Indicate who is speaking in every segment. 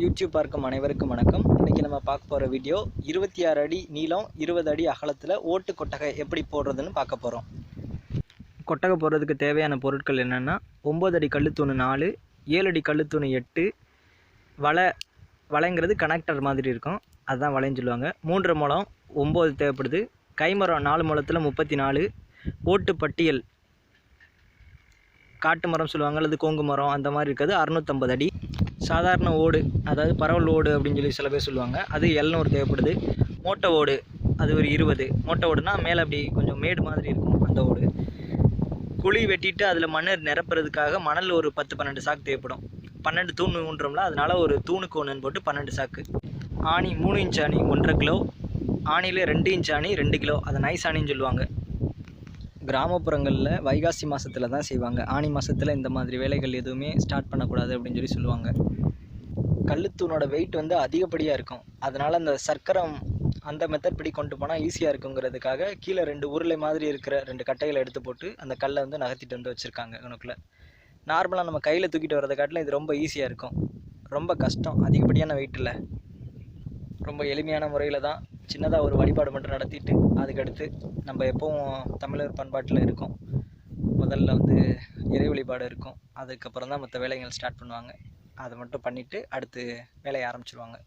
Speaker 1: YouTube பார்க்கும் அனைவருக்கும் வணக்கம். இன்றைக்கி நம்ம பார்க்க போகிற வீடியோ 26 அடி நீளம் 20 அடி அகலத்தில் ஓட்டு கொட்டகை எப்படி போடுறதுன்னு பார்க்க போகிறோம். கொட்டகை போடுறதுக்கு தேவையான பொருட்கள் என்னென்னா 9 அடி கல்லுத்தூணு 4, 7 அடி கல்லுத்தூணு 8, வலைங்கிறது கனெக்டர் மாதிரி இருக்கும், அதுதான் வலைன்னு சொல்லுவாங்க. 3 முழம் 9 தேவைப்படுது. கைமரம் 4 முழத்தில் 34, ஓட்டு பட்டியல் காட்டு மரம் சொல்லுவாங்க அல்லது கோங்கு மரம் அந்த மாதிரி இருக்கிறது 650 அடி. சாதாரண ஓடு, அதாவது பரவல் ஓடு அப்படின்னு சொல்லி சில பேர் சொல்லுவாங்க, அது 700 தேவைப்படுது. மோட்டை ஓடு அது ஒரு 20. மோட்டை ஓடுனா மேலே அப்படி கொஞ்சம் மேடு மாதிரி இருக்கும் அந்த ஓடு. குழி வெட்டிட்டு அதில் மண் நிரப்புறதுக்காக மணல் ஒரு 10-12 சாக்கு தேவைப்படும். 12 தூண் ஊன்றோம்ல, அதனால் ஒரு தூணுக்கு ஒன்றுன்னு போட்டு 12 சாக்கு. ஆணி 3 இன்ச் ஆணி 1.5 கிலோ, ஆணியில் 2 இன்ச் ஆணி 2 கிலோ, அதை நைஸ் ஆணின்னு சொல்லுவாங்க. கிராமப்புறங்களில் வைகாசி மாதத்தில் தான் செய்வாங்க. ஆனி மாதத்தில் இந்த மாதிரி வேலைகள் எதுவுமே ஸ்டார்ட் பண்ணக்கூடாது அப்படின்னு சொல்லுவாங்க. கல்லுத்தூணோட வெயிட் அதிகப்படியாக இருக்கும், அதனால் அந்த சர்க்கரம் அந்த மெத்தட் படி கொண்டு போனால் ஈஸியாக இருக்குங்கிறதுக்காக கீழே 2 உருளை மாதிரி இருக்கிற 2 கட்டைகளை எடுத்து போட்டு அந்த கல்லை நகர்த்திட்டு வச்சுருக்காங்க கணக்கில். நார்மலாக நம்ம கையில் தூக்கிட்டு வரதை காட்டிலும் இது ரொம்ப ஈஸியாக இருக்கும். ரொம்ப கஷ்டம், அதிகப்படியான வெயிட் இல்லை, ரொம்ப எளிமையான முறையில் தான் சின்னதாக ஒரு வழிபாடு மட்டும் நடத்திட்டு அதுக்கடுத்து நம்ம எப்போவும் தமிழர் பண்பாட்டில் இருக்கோம். முதல்ல இறை வழிபாடு இருக்கும், அதுக்கப்புறம் தான் மற்ற வேலைகள் ஸ்டார்ட் பண்ணுவாங்க. அதை மட்டும் பண்ணிவிட்டு அடுத்து வேலையை ஆரம்பிச்சிருவாங்க.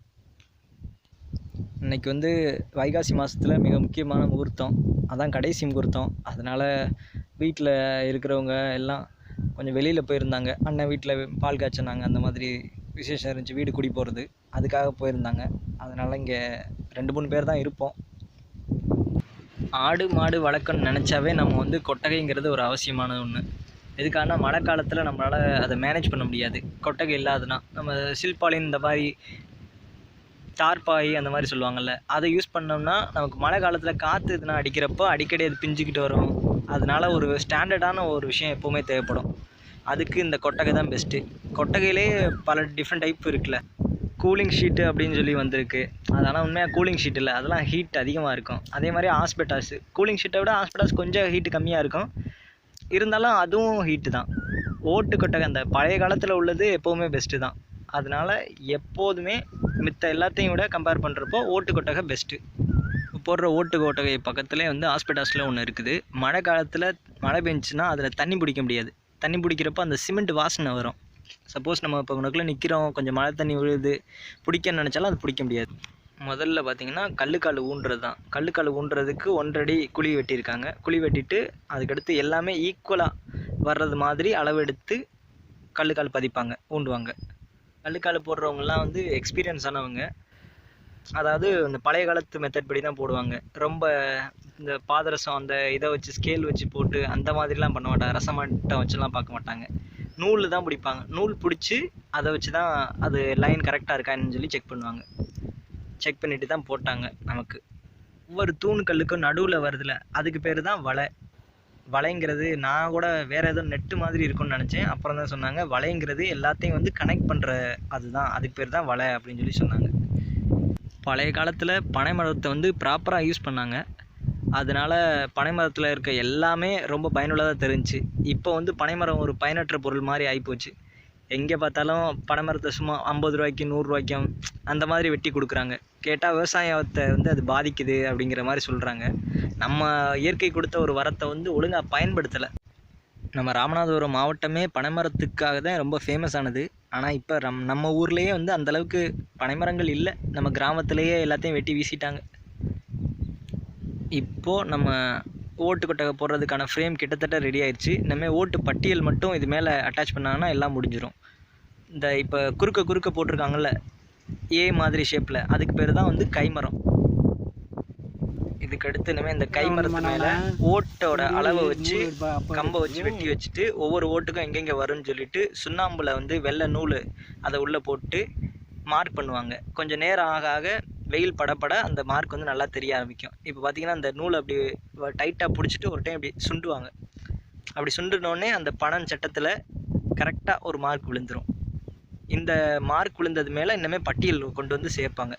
Speaker 1: இன்றைக்கி வைகாசி மாதத்தில் மிக முக்கியமான முகூர்த்தம், அதான் கடைசி முகூர்த்தம். அதனால் வீட்டில் இருக்கிறவங்க எல்லாம் கொஞ்சம் வெளியில் போயிருந்தாங்க. அண்ணன் வீட்டில் பால் காய்ச்சினாங்க, அந்த மாதிரி விசேஷம் இருந்துச்சு, வீடு குடி போகிறது, அதுக்காக போயிருந்தாங்க. அதனால் இங்கே 2-3 பேர் தான் இருப்போம். ஆடு மாடு வளர்க்கணும்னு நினச்சாவே நம்ம கொட்டகைங்கிறது ஒரு அவசியமான ஒன்று. எதுக்காகனா மழை காலத்தில் நம்மளால் அதை மேனேஜ் பண்ண முடியாது. கொட்டகை இல்லாதுன்னா நம்ம சில்பாலின் இந்த மாதிரி தார்பாய் அந்த மாதிரி சொல்லுவாங்கள்ல, அதை யூஸ் பண்ணோம்னா நமக்கு மழை காலத்தில் காற்று இதுனா அடிக்கிறப்போ அடிக்கடி அது பிஞ்சிக்கிட்டு வரும். அதனால் ஒரு ஸ்டாண்டர்டான ஒரு விஷயம் எப்போவுமே தேவைப்படும். அதுக்கு இந்த கொட்டகை தான் பெஸ்ட்டு. கொட்டகையிலே பல டிஃப்ரெண்ட் டைப் இருக்குல்ல, கூலிங் ஷீட்டு அப்படின்னு சொல்லி வந்திருக்கு. அதனால் உண்மையாக கூலிங் ஷீட் இல்லை, அதெல்லாம் ஹீட் அதிகமாக இருக்கும். அதே மாதிரி ஆஸ்பெட்டாஸு, கூலிங் ஷீட்டை விட ஆஸ்பெட்டாஸ் கொஞ்சம் ஹீட்டு கம்மியாக இருக்கும், இருந்தாலும் அதுவும் ஹீட்டு தான். ஓட்டு கொட்டகை அந்த பழைய காலத்தில் உள்ளது எப்போவுமே பெஸ்ட்டு தான். அதனால் எப்போதுமே மித்த எல்லாத்தையும் விட கம்பேர் பண்ணுறப்போ ஓட்டு கொட்டகை பெஸ்ட்டு. போடுற ஓட்டு கொட்டகை பக்கத்துலேயே ஆஸ்பெட்டாஸில் ஒன்று இருக்குது. மழை காலத்தில் மழை பெஞ்சுன்னா அதில் தண்ணி பிடிக்க முடியாது. தண்ணி பிடிக்கிறப்போ அந்த சிமெண்ட் வாசனை வரும். சப்போஸ் நம்ம இப்போ உனக்குள்ளே நிற்கிறோம், கொஞ்சம் மழை தண்ணி விழுது, பிடிக்கன்னு நினச்சாலும் அது பிடிக்க முடியாது. முதல்ல பார்த்திங்கன்னா கல்லுக்கால் ஊன்றது தான். கல்லுக்கால் ஊன்றதுக்கு 1.5 அடி குழி வெட்டியிருக்காங்க. குழி வெட்டிட்டு அதுக்கடுத்து எல்லாமே ஈக்குவலாக வர்றது மாதிரி அளவெடுத்து கல்லுக்கால் பதிப்பாங்க, ஊண்டுவாங்க. கல்லுக்கால் போடுறவங்கலாம் எக்ஸ்பீரியன்ஸ் ஆனவங்க. அதாவது இந்த பழைய காலத்து மெத்தட் படி தான் போடுவாங்க. ரொம்ப இந்த பாதரசம் அந்த இதை வச்சு ஸ்கேல் வச்சு போட்டு அந்த மாதிரிலாம் பண்ண மாட்டாங்க. ரசமட்டம் வச்சுலாம் பார்க்க மாட்டாங்க. நூல் தான் பிடிப்பாங்க. நூல் பிடிச்சி அதை வச்சு தான் அது லைன் கரெக்டாக இருக்கான்னு சொல்லி செக் பண்ணுவாங்க. செக் பண்ணிட்டு தான் போட்டாங்க. நமக்கு ஒவ்வொரு தூணு கல்லுக்கும் நடுவில் வருதுல, அதுக்கு பேர் தான் வலை. வலைங்கிறது நான் கூட வேறு ஏதோ நெட்டு மாதிரி இருக்கும்னு நினச்சேன். அப்புறம் தான் சொன்னாங்க வலைங்கிறது எல்லாத்தையும் கனெக்ட் பண்ணுற, அதுதான் அதுக்கு பேர் தான் வலை அப்படின்னு சொல்லி சொன்னாங்க. பழைய காலத்தில் பனை மரத்தை ப்ராப்பராக யூஸ் பண்ணாங்க. அதனால் பனைமரத்தில் இருக்க எல்லாமே ரொம்ப பயனுள்ளதாக தெரிஞ்சிச்சு. இப்போ பனைமரம் ஒரு பயனற்ற பொருள் மாதிரி ஆகிப்போச்சு. எங்கே பார்த்தாலும் பனைமரத்தை சும்மா 50 ரூபாய்க்கு 100 ரூபாய்க்கும் அந்த மாதிரி வெட்டி கொடுக்குறாங்க. கேட்டால் விவசாயத்தை அது பாதிக்குது அப்படிங்கிற மாதிரி சொல்கிறாங்க. நம்ம இயற்கை கொடுத்த ஒரு வரத்தை ஒழுங்காக பயன்படுத்தலை. நம்ம ராமநாதபுரம் மாவட்டமே பனைமரத்துக்காக தான் ரொம்ப ஃபேமஸ் ஆனது. ஆனால் இப்போ நம்ம ஊர்லேயே அந்தளவுக்கு பனைமரங்கள் இல்லை. நம்ம கிராமத்துலேயே எல்லாத்தையும் வெட்டி வீசிட்டாங்க. இப்போது நம்ம ஓட்டு கொட்டகை போடுறதுக்கான ஃப்ரேம் கிட்டத்தட்ட ரெடி ஆயிடுச்சு. இனிமேல் ஓட்டு பட்டியல் மட்டும் இது மேலே அட்டாச் பண்ணாங்கன்னா எல்லாம் முடிஞ்சிடும். இந்த இப்போ குறுக்க போட்டிருக்காங்கல்ல ஏ மாதிரி ஷேப்பில், அதுக்கு பேர் தான் கைமரம். இதுக்கடுத்து இனிமேல் இந்த கைமரத்து மேலே ஓட்டோட அளவை வச்சு கம்பை வச்சு வெட்டி வச்சுட்டு ஒவ்வொரு ஓட்டுக்கும் எங்கெங்கே வரும்னு சொல்லிட்டு சுண்ணாம்பில் வெள்ளை நூல் அதை உள்ளே போட்டு மார்க் பண்ணுவாங்க. கொஞ்சம் நேரம் ஆக ஆக வெயில் படப்பட அந்த மார்க் நல்லா தெரிய ஆரம்பிக்கும். இப்போ பார்த்திங்கன்னா அந்த நூலை அப்படி டைட்டாக பிடிச்சிட்டு ஒரு டைம் அப்படி சுண்டுவாங்க. அப்படி சுண்டுனோடனே அந்த பனம் சட்டத்தில் கரெக்டாக ஒரு மார்க் விழுந்துடும். இந்த மார்க் விழுந்தது மேலே இன்னுமே பட்டியல் கொண்டு சேர்ப்பாங்க.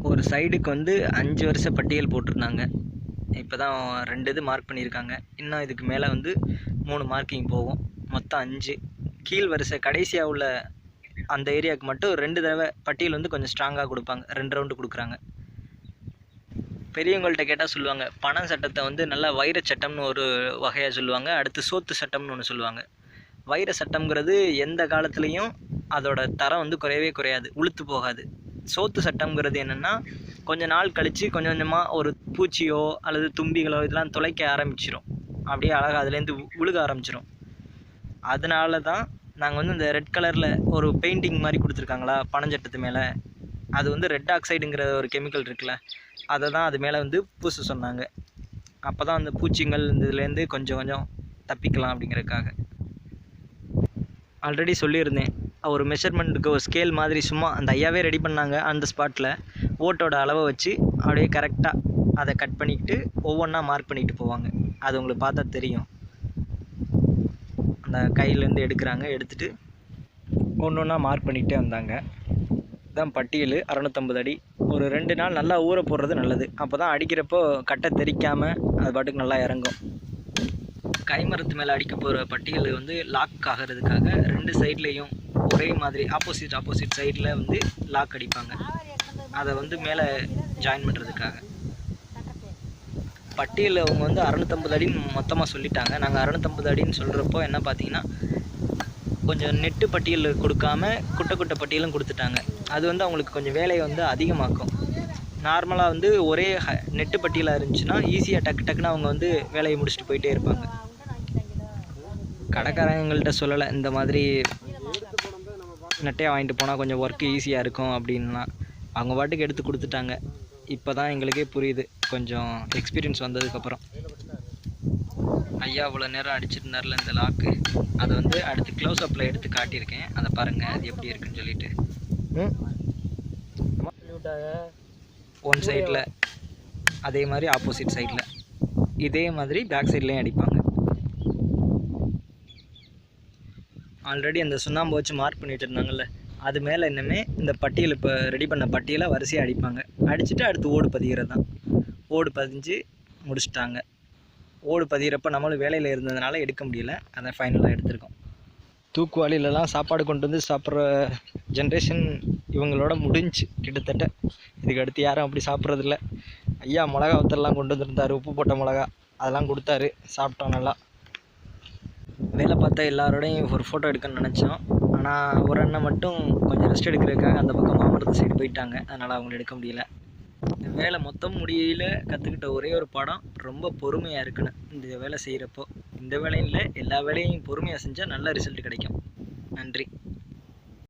Speaker 1: ஒரு சைடுக்கு 5 வருஷ பட்டியல் போட்டிருந்தாங்க. இப்போ தான் 2 இது மார்க் பண்ணியிருக்காங்க. இன்னும் இதுக்கு மேலே 3 மார்க்கிங் போகும். மொத்தம் 5. கீழ் வரிசை கடைசியாக உள்ள அந்த ஏரியாவுக்கு மட்டும் 2 தடவை பட்டியல் வந்து கொஞ்சம் ஸ்ட்ராங்காக கொடுப்பாங்க. 2 ரவுண்டு கொடுக்குறாங்க. பெரியவங்கள்ட்ட கேட்டால் சொல்லுவாங்க, பனை சட்டத்தை வந்து நல்லா வைர சட்டம்னு ஒரு வகையாக சொல்லுவாங்க. அடுத்து சோத்து சட்டம்னு ஒன்று சொல்லுவாங்க. வைர சட்டம்ங்கிறது எந்த காலத்துலேயும் அதோட தரம் வந்து குறையவே குறையாது, உளுத்து போகாது. சோத்து சட்டம்ங்கிறது என்னென்னா, கொஞ்சம் நாள் கழித்து கொஞ்சம் கொஞ்சமாக ஒரு பூச்சியோ அல்லது தும்பிகளோ இதெல்லாம் துளைக்க ஆரம்பிச்சிடும். அப்படியே அழகாக அதுலேருந்து உழுக ஆரம்பிச்சிடும். அதனால தான் நாங்கள் வந்து இந்த ரெட் கலரில் ஒரு பெயிண்டிங் மாதிரி கொடுத்துருக்காங்களா பனஞ்சட்டத்து மேலே, அது வந்து ரெட் ஆக்சைடுங்கிற ஒரு கெமிக்கல் இருக்குல்ல, அதை தான் அது மேலே வந்து பூச சொன்னாங்க. அப்போ தான் அந்த பூச்சிங்கள் இந்த இதுலேருந்து கொஞ்சம் கொஞ்சம் தப்பிக்கலாம் அப்படிங்கிறதுக்காக. ஆல்ரெடி சொல்லியிருந்தேன், ஒரு மெஷர்மெண்ட்டுக்கு ஒரு ஸ்கேல் மாதிரி சும்மா அந்த ஐயாவே ரெடி பண்ணாங்க. அந்த ஸ்பாட்டில் ஓட்டோட அளவை வச்சு அப்படியே கரெக்டாக அதை கட் பண்ணிக்கிட்டு ஒவ்வொன்றா மார்க் பண்ணிக்கிட்டு போவாங்க. அது உங்களுக்கு பார்த்தா தெரியும். அந்த கையிலேருந்து எடுக்கிறாங்க, எடுத்துகிட்டு ஒன்று ஒன்றா மார்க் பண்ணிகிட்டே வந்தாங்க. இதுதான் பட்டியல். 650 அடி. ஒரு 2 நாள் நல்லா ஊற போடுறது நல்லது. அப்போ தான் அடிக்கிறப்போ கட்டை தெறிக்காமல் அது பாட்டுக்கு நல்லா இறங்கும். கைமரத்து மேலே அடிக்க போகிற பட்டியல் வந்து லாக் ஆகிறதுக்காக 2 சைட்லேயும் ஒரே மாதிரி ஆப்போசிட் சைடில் வந்து லாக் அடிப்பாங்க. அதை வந்து மேலே ஜாயின் பண்ணுறதுக்காக. பட்டியல் அவங்க வந்து 650 அடின்னு மொத்தமாக சொல்லிட்டாங்க. நாங்கள் 650 அடின்னு சொல்கிறப்போ என்ன பார்த்தீங்கன்னா, கொஞ்சம் நெட்டு பட்டியல் கொடுக்காம குட்டை பட்டியலும் கொடுத்துட்டாங்க. அது வந்து அவங்களுக்கு கொஞ்சம் வேலையை வந்து அதிகமாக்கும். நார்மலாக வந்து ஒரே நெட்டு பட்டியலாக இருந்துச்சுன்னா ஈஸியாக டக்குன்னு அவங்க வந்து வேலையை முடிச்சுட்டு போயிட்டே இருப்பாங்க. கடைக்காரங்கள்ட்ட சொல்லலை, இந்த மாதிரி நெட்டையாக வாங்கிட்டு போனால் கொஞ்சம் ஒர்க்கு ஈஸியாக இருக்கும் அப்படின்லாம். அவங்க பாட்டுக்கு எடுத்து கொடுத்துட்டாங்க. இப்போ தான் எங்களுக்கே புரியுது, கொஞ்சம் எக்ஸ்பீரியன்ஸ் வந்ததுக்கப்புறம். ஐயா இவ்வளோ நேரம் அடிச்சிருந்தார்ல இந்த லாக்கு, அதை வந்து அடுத்து க்ளோஸ் அப்பில் எடுத்து காட்டியிருக்கேன். அதை பாருங்கள் அது எப்படி இருக்குன்னு சொல்லிட்டு. ஒன் சைடில் அதே மாதிரி ஆப்போசிட் சைடில் இதே மாதிரி பேக் சைட்லேயும் அடிப்பாங்க. ஆல்ரெடி அந்த சுண்ணாம்பு வச்சு மார்க் பண்ணிட்டு இருந்தாங்கல்ல, அது மேலே இன்னுமே இந்த பட்டியல் இப்போ ரெடி பண்ண பட்டியலை வரிசையாக அடிப்பாங்க. அடிச்சுட்டு அடுத்து ஓடு பதிகிறது தான். ஓடு பதிஞ்சு முடிச்சிட்டாங்க. ஓடு பதிகிறப்ப நம்மளும் வேலையில் இருந்ததுனால எடுக்க முடியல, அதை ஃபைனலாக எடுத்திருக்கோம். தூக்குவாளிலலாம் சாப்பாடு கொண்டு வந்து சாப்பிட்ற ஜென்ரேஷன் இவங்களோட முடிஞ்சு கிட்டத்தட்ட. இதுக்கு அடுத்து யாரும் அப்படி சாப்பிட்றதில்ல. ஐயா மிளகா வத்தல்லாம் கொண்டு வந்துருந்தார், உப்பு போட்ட மிளகா, அதெல்லாம் கொடுத்தாரு, சாப்பிட்டோம் நல்லா. வேலை பார்த்தா எல்லாரோடையும் ஒரு ஃபோட்டோ எடுக்கணும்னு நினச்சோம். ஆனால் ஒரு அண்ணன் மட்டும் கொஞ்சம் ரெஸ்ட் எடுக்கிறதுக்காக அந்த பக்கம் மாமரத்து சைடு போயிட்டாங்க. அதனால் அவங்கள எடுக்க முடியல. வேலை மொத்தம் முடியல. கற்றுக்கிட்ட ஒரே ஒரு பாடம், ரொம்ப பொறுமையாக இருக்கணும் இந்த வேலை செய்கிறப்போ. இந்த வேலையும் இல்லை, எல்லா வேலையும் பொறுமையாக செஞ்சால் நல்ல ரிசல்ட் கிடைக்கும். நன்றி.